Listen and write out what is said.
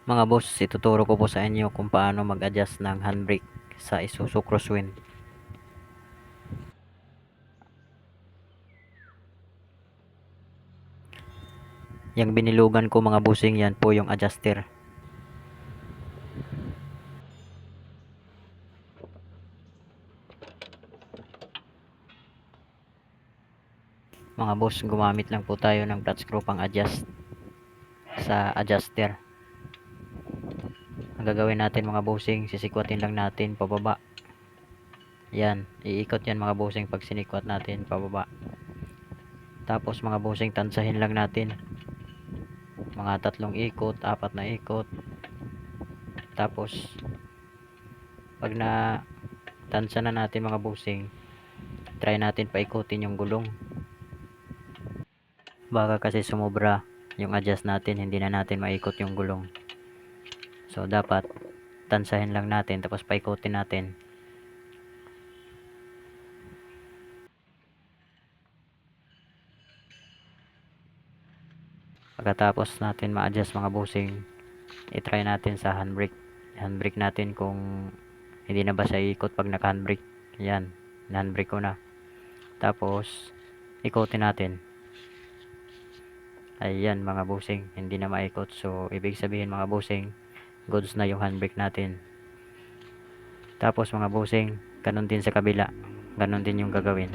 Mga boss, ituturo ko po sa inyo kung paano mag-adjust ng handbrake sa Isuzu Crosswind. Yang binilugan ko mga bossing, yan po yung adjuster. Mga boss, gumamit lang po tayo ng flat screw pang adjust sa adjuster. Ang gagawin natin mga bossing, sisikwatin lang natin pababa. Yan, iikot yan mga bossing pag sinikwat natin pababa. Tapos mga bossing, tansahin lang natin. Mga 3 ikot, 4 na ikot. Tapos, pag na tansa na natin mga bossing, try natin paikutin yung gulong. Baka kasi sumobra yung adjust natin, hindi na natin maikot yung gulong. So, dapat tansahin lang natin, tapos paikutin natin. Pagkatapos natin ma-adjust mga bossing, i-try natin sa handbrake. Handbrake natin kung hindi na ba siya ikot pag naka-handbrake. Yan, handbrake ko na. Tapos, ikutin natin. Ayan mga bossing, hindi na maikot. So, ibig sabihin mga bossing, goods na yung handbrake natin. Tapos mga bossing, ganun din sa kabila. Ganun din yung gagawin.